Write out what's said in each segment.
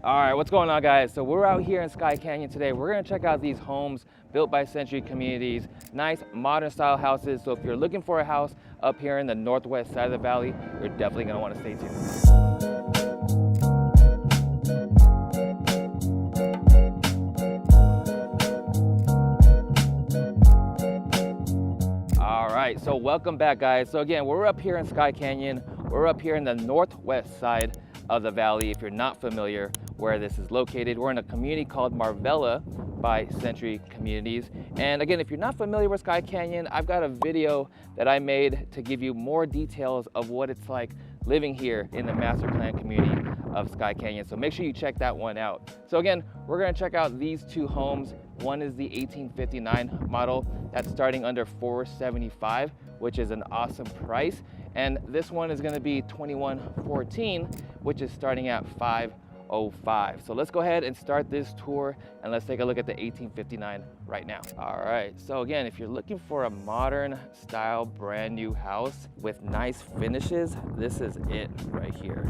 All right, what's going on, guys? So we're out here in Skye Canyon today. We're gonna check out these homes built by Century Communities, nice modern style houses. So if you're looking for a house up here in the northwest side of the valley, you're definitely gonna wanna stay tuned. All right, so welcome back, guys. So again, we're up here in Skye Canyon. We're up here in the northwest side of the valley. If you're not familiar where this is located, we're in a community called Marvella by Century Communities. And again, if you're not familiar with Skye Canyon, I've got a video that I made to give you more details of what it's like living here in the master plan community of Skye Canyon. So make sure you check that one out. So again, we're gonna check out these two homes. One is the 1859 model that's starting under $475, which is an awesome price. And this one is gonna be 2114, which is starting at $505. So let's go ahead and start this tour and let's take a look at the 1859 right now. All right, so again, if you're looking for a modern style brand new house with nice finishes, this is it right here.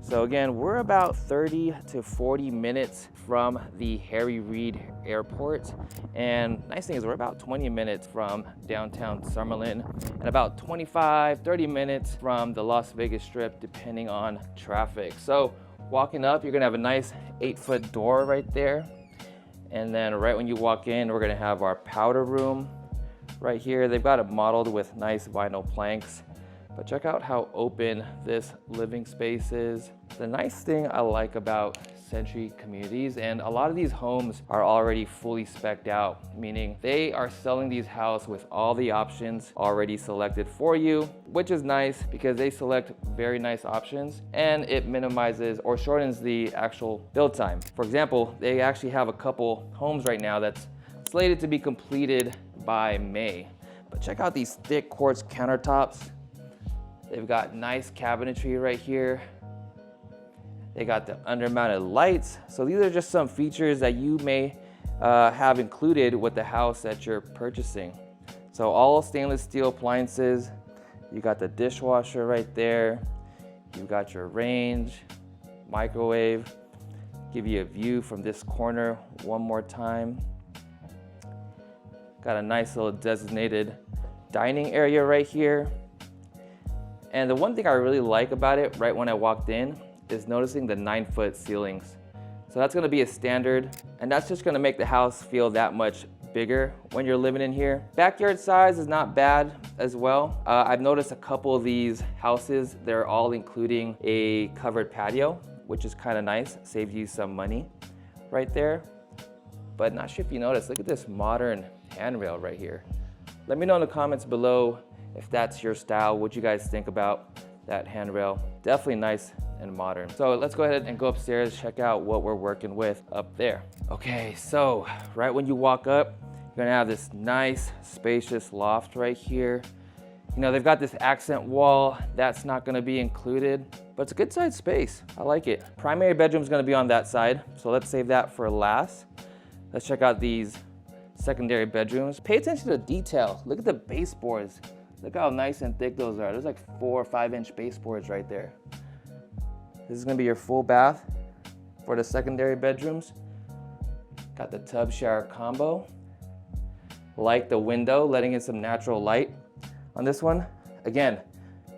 So again, we're about 30 to 40 minutes from the Harry Reid Airport. And nice thing is we're about 20 minutes from downtown Summerlin and about 25-30 minutes from the Las Vegas Strip, depending on traffic. So walking up, you're gonna have a nice 8-foot door right there. And then right when you walk in, we're gonna have our powder room right here. They've got it modeled with nice vinyl planks. But check out how open this living space is. The nice thing I like about Century Communities, and a lot of these homes are already fully spec'd out, meaning they are selling these houses with all the options already selected for you, which is nice because they select very nice options and it minimizes or shortens the actual build time. For example, they actually have a couple homes right now that's slated to be completed by May. But check out these thick quartz countertops. They've got nice cabinetry right here. They got the undermounted lights. So these are just some features that you may have included with the house that you're purchasing. So all stainless steel appliances. You got the dishwasher right there. You got your range, microwave. Give you a view from this corner one more time. Got a nice little designated dining area right here. And the one thing I really like about it right when I walked in is noticing the 9-foot ceilings. So that's gonna be a standard, and that's just gonna make the house feel that much bigger when you're living in here. Backyard size is not bad as well. I've noticed a couple of these houses, they're all including a covered patio, which is kind of nice, saves you some money right there. But not sure if you noticed, look at this modern handrail right here. Let me know in the comments below if that's your style, what you guys think about that handrail. Definitely nice and modern. So let's go ahead and go upstairs, check out what we're working with up there. Okay, so right when you walk up, you're gonna have this nice spacious loft right here. You know, they've got this accent wall, that's not gonna be included, but it's a good sized space, I like it. Primary bedroom's gonna be on that side, so let's save that for last. Let's check out these secondary bedrooms. Pay attention to the detail. Look at the baseboards. Look how nice and thick those are. There's like 4 or 5 inch baseboards right there. This is gonna be your full bath for the secondary bedrooms. Got the tub shower combo. Like the window, letting in some natural light on this one. Again,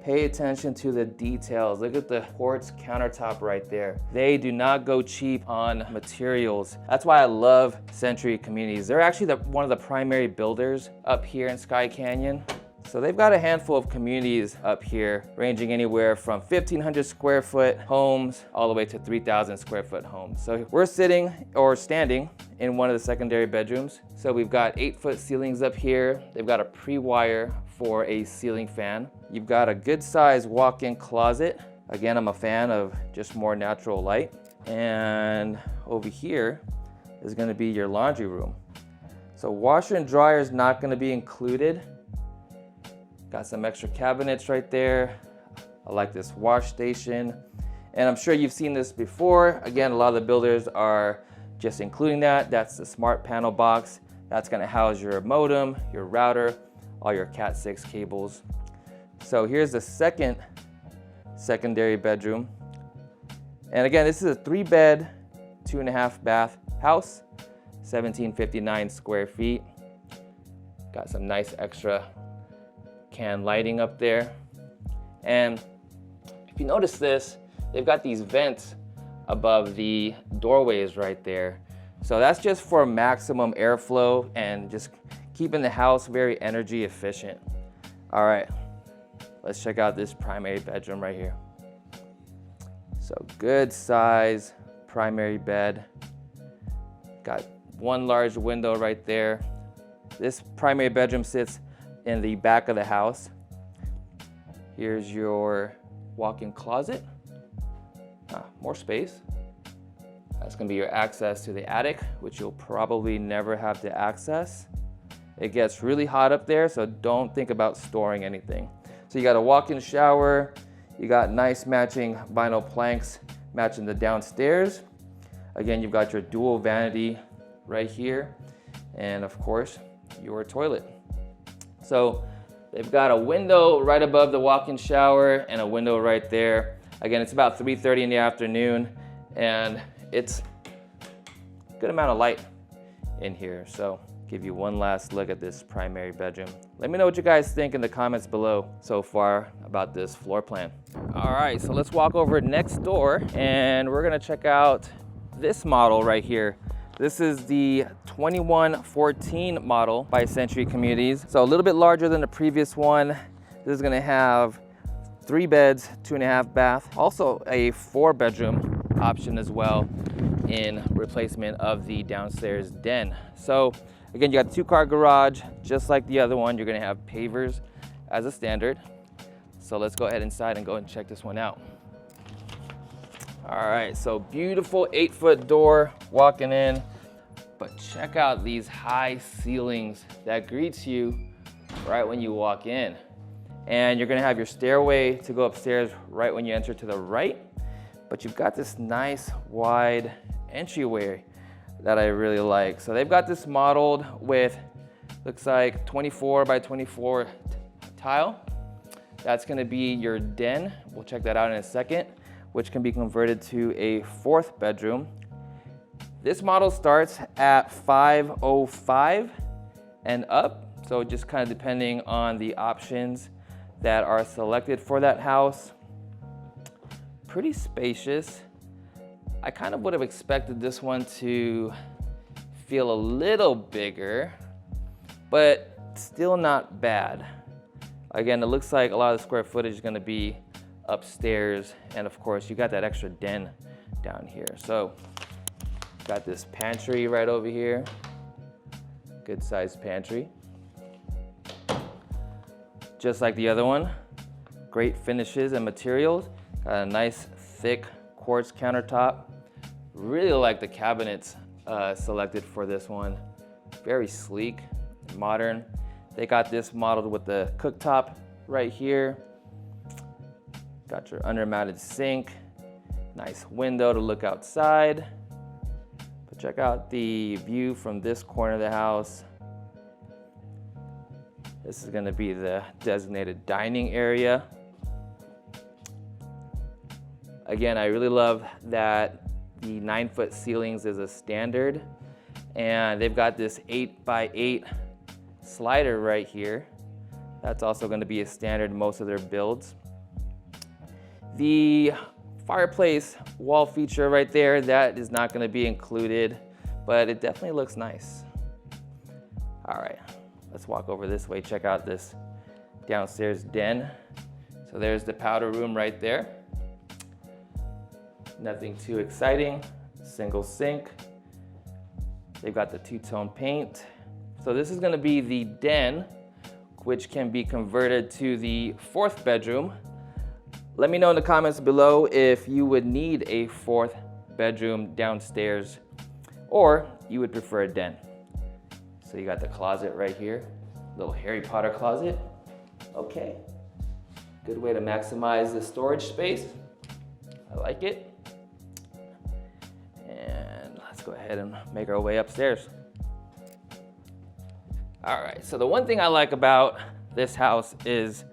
pay attention to the details. Look at the quartz countertop right there. They do not go cheap on materials. That's why I love Century Communities. They're actually one of the primary builders up here in Skye Canyon. So they've got a handful of communities up here ranging anywhere from 1,500 square foot homes all the way to 3,000 square foot homes. So we're sitting or standing in one of the secondary bedrooms. So we've got 8-foot ceilings up here. They've got a pre-wire for a ceiling fan. You've got a good sized walk-in closet. Again, I'm a fan of just more natural light. And over here is gonna be your laundry room. So washer and dryer is not gonna be included. Got some extra cabinets right there. I like this wash station. And I'm sure you've seen this before. Again, a lot of the builders are just including that. That's the smart panel box. That's gonna house your modem, your router, all your Cat 6 cables. So here's the secondary bedroom. And again, this is a 3-bed 2.5 bath house, 1759 square feet. Got some nice extra can lighting up there. And if you notice this, they've got these vents above the doorways right there. So that's just for maximum airflow and just keeping the house very energy efficient. All right, let's check out this primary bedroom right here. So good size primary bed. Got one large window right there. This primary bedroom sits in the back of the house. Here's your walk-in closet. More space. That's gonna be your access to the attic, which you'll probably never have to access. It gets really hot up there, so don't think about storing anything. So you got a walk-in shower, you got nice matching vinyl planks matching the downstairs. Again, you've got your dual vanity right here, and of course, your toilet. So they've got a window right above the walk-in shower and a window right there. Again, it's about 3:30 in the afternoon, and it's a good amount of light in here. So give you one last look at this primary bedroom. Let me know what you guys think in the comments below so far about this floor plan. All right, so let's walk over next door and we're gonna check out this model right here. This is the 2114 model by Century Communities. So a little bit larger than the previous one. This is gonna have 3 beds, 2.5 bath. Also a 4-bedroom option as well in replacement of the downstairs den. So again, you got the 2-car garage, just like the other one. You're gonna have pavers as a standard. So let's go ahead inside and go and check this one out. All right, so beautiful 8-foot door walking in, but check out these high ceilings that greets you right when you walk in. And you're gonna have your stairway to go upstairs right when you enter to the right, but you've got this nice wide entryway that I really like. So they've got this modeled with, looks like 24 by 24 tile. That's gonna be your den. We'll check that out in a second, which can be converted to a 4th bedroom. This model starts at 505 and up. So just kind of depending on the options that are selected for that house. Pretty spacious. I kind of would have expected this one to feel a little bigger, but still not bad. Again, it looks like a lot of the square footage is gonna be upstairs, and of course, you got that extra den down here. So, got this pantry right over here. Good sized pantry. Just like the other one, great finishes and materials. Got a nice thick quartz countertop. Really like the cabinets selected for this one. Very sleek, modern. They got this modeled with the cooktop right here. Got your under-mounted sink. Nice window to look outside. But check out the view from this corner of the house. This is gonna be the designated dining area. Again, I really love that the 9-foot ceilings is a standard, and they've got this 8x8 slider right here. That's also gonna be a standard in most of their builds. The fireplace wall feature right there, that is not gonna be included, but it definitely looks nice. All right, let's walk over this way, check out this downstairs den. So there's the powder room right there. Nothing too exciting, single sink. They've got the 2-tone paint. So this is gonna be the den, which can be converted to the 4th bedroom. Let me know in the comments below if you would need a 4th bedroom downstairs, or you would prefer a den. So you got the closet right here, little Harry Potter closet. Okay, good way to maximize the storage space. I like it. And let's go ahead and make our way upstairs. All right, so the one thing I like about this house is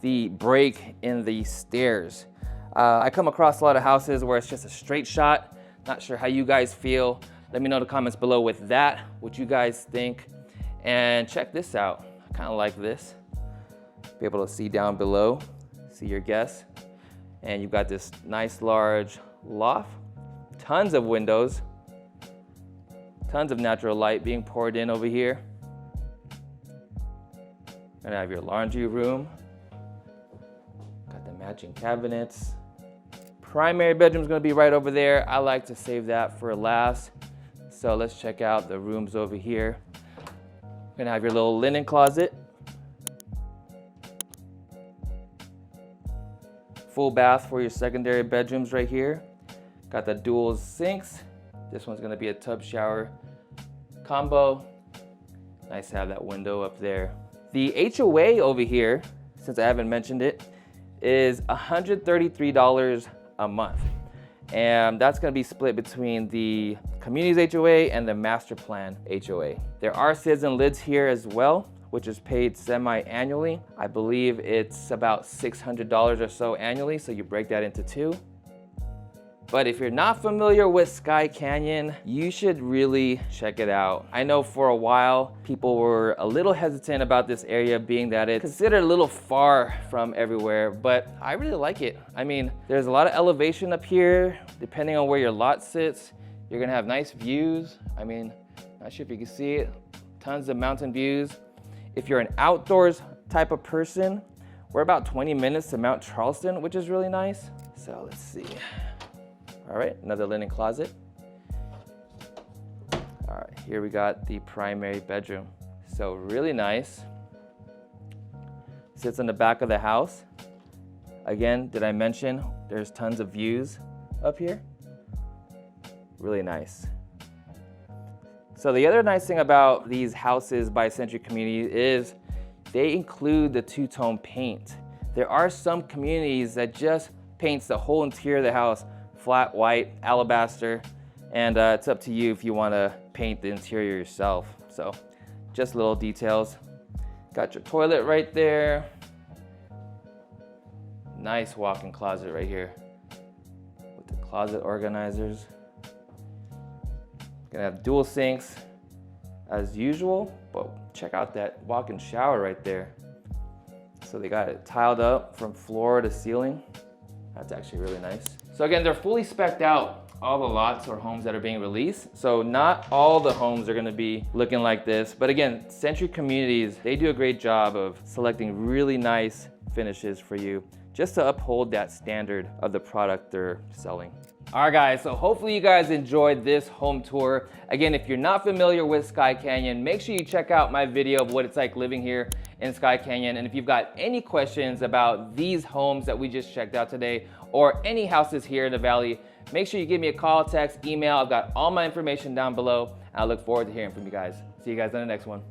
the break in the stairs. I come across a lot of houses where it's just a straight shot Not sure how you guys feel. Let me know in the comments below with that, what you guys think. And check this out. I kind of like this. Be able to see down below, see your guests. And you've got this nice large loft, tons of windows, tons of natural light being poured in over here. Gonna have your laundry room. Got the matching cabinets. Primary bedroom's gonna be right over there. I like to save that for last. So let's check out the rooms over here. Gonna have your little linen closet. Full bath for your secondary bedrooms right here. Got the dual sinks. This one's gonna be a tub shower combo. Nice to have that window up there. The HOA over here, since I haven't mentioned it, is $133 a month. And that's gonna be split between the community's HOA and the master plan HOA. There are SIDS and LIDs here as well, which is paid semi-annually. I believe it's about $600 or so annually, so you break that into two. But if you're not familiar with Skye Canyon, you should really check it out. I know for a while, people were a little hesitant about this area, being that it's considered a little far from everywhere, but I really like it. I mean, there's a lot of elevation up here. Depending on where your lot sits, you're gonna have nice views. I mean, not sure if you can see it, tons of mountain views. If you're an outdoors type of person, we're about 20 minutes to Mount Charleston, which is really nice. So let's see. All right, another linen closet. All right, here we got the primary bedroom. So really nice. Sits in the back of the house. Again, did I mention there's tons of views up here? Really nice. So the other nice thing about these houses by Century Communities is they include the two-tone paint. There are some communities that just paints the whole interior of the house flat white, alabaster, and it's up to you if you want to paint the interior yourself. So just little details. Got your toilet right there. Nice walk-in closet right here with the closet organizers. Gonna have dual sinks as usual, but check out that walk-in shower right there. So they got it tiled up from floor to ceiling. That's actually really nice. So again, they're fully spec'd out, all the lots or homes that are being released. So not all the homes are gonna be looking like this, but again, Century Communities, they do a great job of selecting really nice finishes for you, just to uphold that standard of the product they're selling. All right guys, so hopefully you guys enjoyed this home tour. Again, if you're not familiar with Skye Canyon, make sure you check out my video of what it's like living here in Skye Canyon. And if you've got any questions about these homes that we just checked out today, or any houses here in the Valley, make sure you give me a call, text, email. I've got all my information down below. I look forward to hearing from you guys. See you guys on the next one.